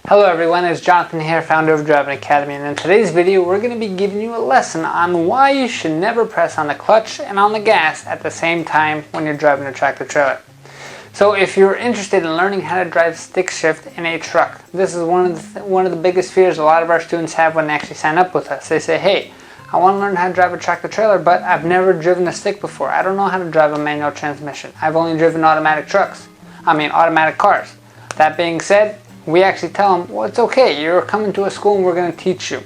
Hello everyone, it's Jonathan here, founder of Driving Academy, and in today's video we're going to be giving you a lesson on why you should never press on the clutch and on the gas at the same time when you're driving a tractor trailer. So if you're interested in learning how to drive stick shift in a truck, this is one of the biggest fears a lot of our students have when they actually sign up with us. They say, hey, I want to learn how to drive a tractor trailer, but I've never driven a stick before. I don't know how to drive a manual transmission. I've only driven automatic cars. That being said, we actually tell them, well, it's okay, you're coming to a school and we're going to teach you.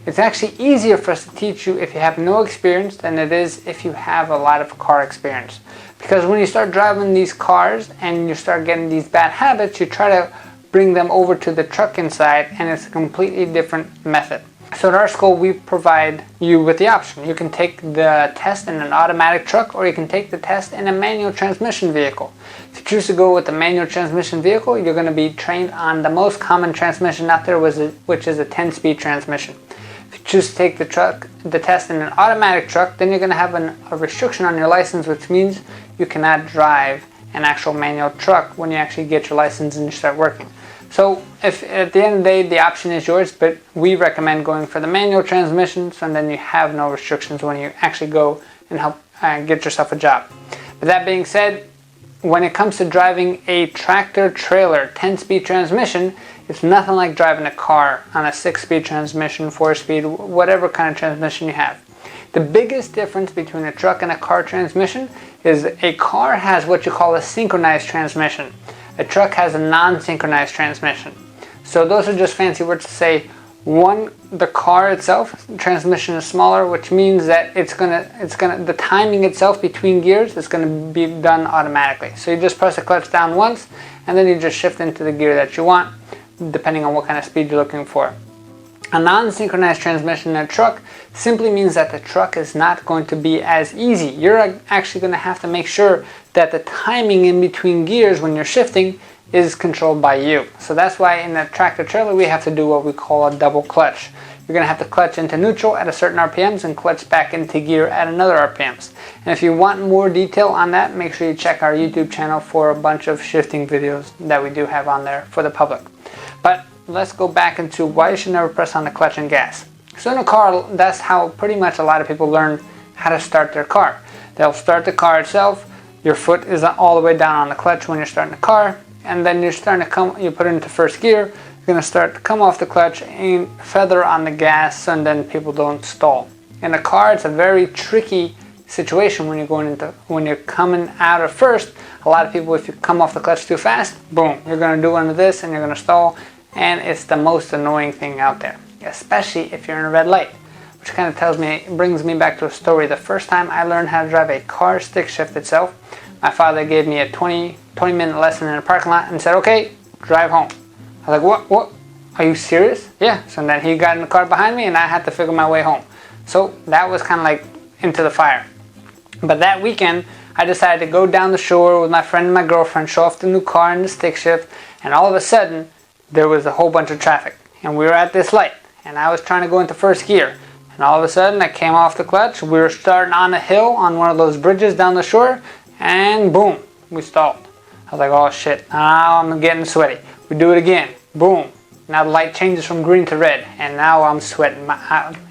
It's actually easier for us to teach you if you have no experience than it is if you have a lot of car experience. Because when you start driving these cars and you start getting these bad habits, you try to bring them over to the truck inside, and it's a completely different method. So at our school, we provide you with the option. You can take the test in an automatic truck, or you can take the test in a manual transmission vehicle. If you choose to go with the manual transmission vehicle, you're going to be trained on the most common transmission out there, which is a 10-speed transmission. If you choose to take the test in an automatic truck, then you're going to have a restriction on your license, which means you cannot drive an actual manual truck when you actually get your license and you start working. So if at the end of the day, the option is yours, but we recommend going for the manual transmissions, and then you have no restrictions when you actually go and help get yourself a job. But that being said, when it comes to driving a tractor trailer 10-speed transmission, it's nothing like driving a car on a 6-speed transmission, 4-speed, whatever kind of transmission you have. The biggest difference between a truck and a car transmission is a car has what you call a synchronized transmission. A truck has a non-synchronized transmission. So those are just fancy words to say, one, the car itself, transmission is smaller, which means that the timing itself between gears is gonna be done automatically. So you just press the clutch down once, and then you just shift into the gear that you want, depending on what kind of speed you're looking for. A non-synchronized transmission in a truck simply means that the truck is not going to be as easy. You're actually going to have to make sure that the timing in between gears when you're shifting is controlled by you. So that's why in the tractor trailer we have to do what we call a double clutch. You're going to have to clutch into neutral at a certain RPMs and clutch back into gear at another RPMs. And if you want more detail on that, make sure you check our YouTube channel for a bunch of shifting videos that we do have on there for the public. But let's go back into why you should never press on the clutch and gas. So in a car, that's how pretty much a lot of people learn how to start their car. They'll start the car itself, your foot is all the way down on the clutch when you're starting the car, and then you put it into first gear, you're going to start to come off the clutch and feather on the gas, and then people don't stall. In a car, it's a very tricky situation when you're coming out of first. A lot of people, if you come off the clutch too fast, boom, you're going to do one of this and you're going to stall. And it's the most annoying thing out there, especially if you're in a red light, which kind of brings me back to a story. The first time I learned how to drive a car stick shift itself, my father gave me a 20-minute lesson in a parking lot and said, okay, drive home. I was like, what? Are you serious? Yeah. So then he got in the car behind me and I had to figure my way home. So that was kind of like into the fire. But that weekend, I decided to go down the shore with my friend and my girlfriend, show off the new car and the stick shift, and all of a sudden, there was a whole bunch of traffic, and we were at this light, and I was trying to go into first gear, and all of a sudden I came off the clutch. We were starting on a hill on one of those bridges down the shore, and boom, we stalled. I was like, oh shit, now I'm getting sweaty. We do it again, boom. Now the light changes from green to red, and now I'm sweating.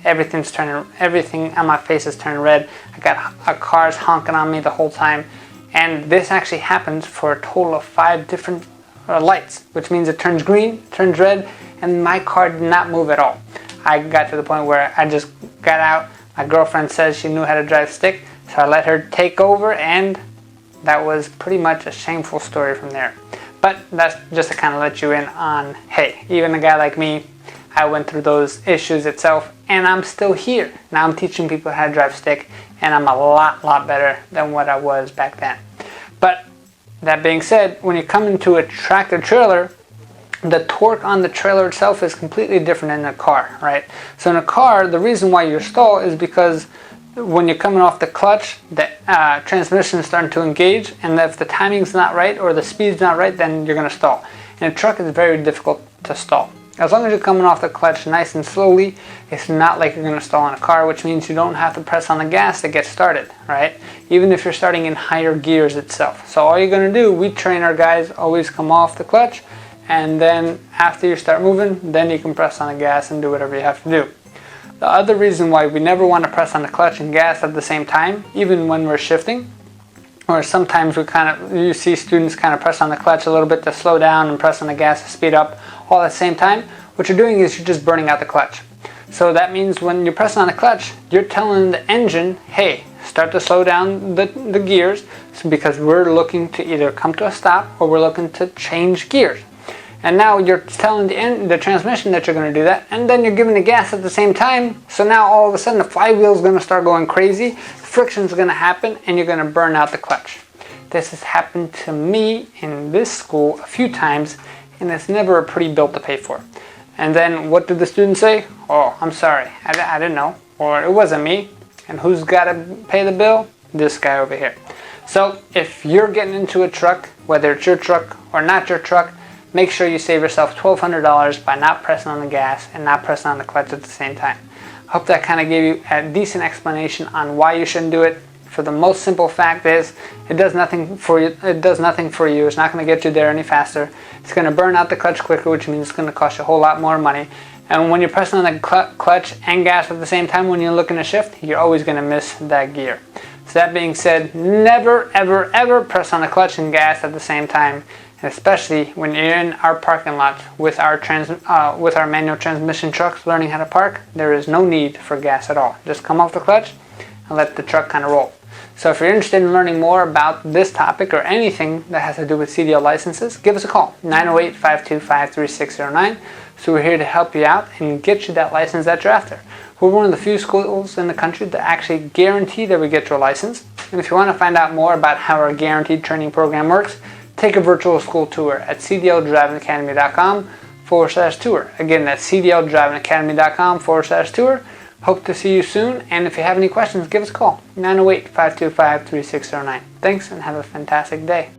Everything on my face is turning red. I got cars honking on me the whole time, and this actually happens for a total of 5 different lights, which means it turns green, turns red, and my car did not move at all. I got to the point where I just got out. My girlfriend says she knew how to drive stick, so I let her take over, and that was pretty much a shameful story from there. But that's just to kind of let you in on, hey, even a guy like me, I went through those issues itself, and I'm still here. Now I'm teaching people how to drive stick, and I'm a lot better than what I was back then. But that being said, when you come into a tractor trailer, the torque on the trailer itself is completely different in a car, right? So in a car, the reason why you stall is because when you're coming off the clutch, the transmission is starting to engage, and if the timing's not right or the speed's not right, then you're going to stall. In a truck, it's very difficult to stall. As long as you're coming off the clutch nice and slowly, it's not like you're going to stall in a car, which means you don't have to press on the gas to get started, right? Even if you're starting in higher gears itself. So all you're going to do, we train our guys always come off the clutch and then after you start moving, then you can press on the gas and do whatever you have to do. The other reason why we never want to press on the clutch and gas at the same time, even when we're shifting, or sometimes you see students kind of press on the clutch a little bit to slow down and press on the gas to speed up all at the same time. What you're doing is you're just burning out the clutch. So that means when you're pressing on the clutch, you're telling the engine, hey, start to slow down the gears, because we're looking to either come to a stop or we're looking to change gears. And now you're telling the transmission that you're going to do that, and then you're giving the gas at the same time. So now all of a sudden the flywheel is going to start going crazy, friction is going to happen, and you're going to burn out the clutch. This has happened to me in this school a few times, and it's never a pretty bill to pay for. And then what did the student say? Oh, I'm sorry, I didn't know, or it wasn't me. And who's got to pay the bill? This guy over here. So if you're getting into a truck, whether it's your truck or not your truck, make sure you save yourself $1,200 by not pressing on the gas and not pressing on the clutch at the same time. I hope that kind of gave you a decent explanation on why you shouldn't do it. For the most simple fact is, it does nothing for you. It's not going to get you there any faster. It's going to burn out the clutch quicker, which means it's going to cost you a whole lot more money. And when you're pressing on the clutch and gas at the same time when you're looking to shift, you're always going to miss that gear. So that being said, never, ever, ever press on the clutch and gas at the same time. And especially when you're in our parking lot with our manual transmission trucks learning how to park, there is no need for gas at all. Just come off the clutch and let the truck kind of roll. So if you're interested in learning more about this topic or anything that has to do with CDL licenses, give us a call, 908-525-3609. So we're here to help you out and get you that license that you're after. We're one of the few schools in the country that actually guarantee that we get your license. And if you want to find out more about how our guaranteed training program works, take a virtual school tour at CDLDrivingAcademy.com/tour. Again, that's CDLDrivingAcademy.com/tour. Hope to see you soon, and if you have any questions, give us a call, 908-525-3609. Thanks, and have a fantastic day.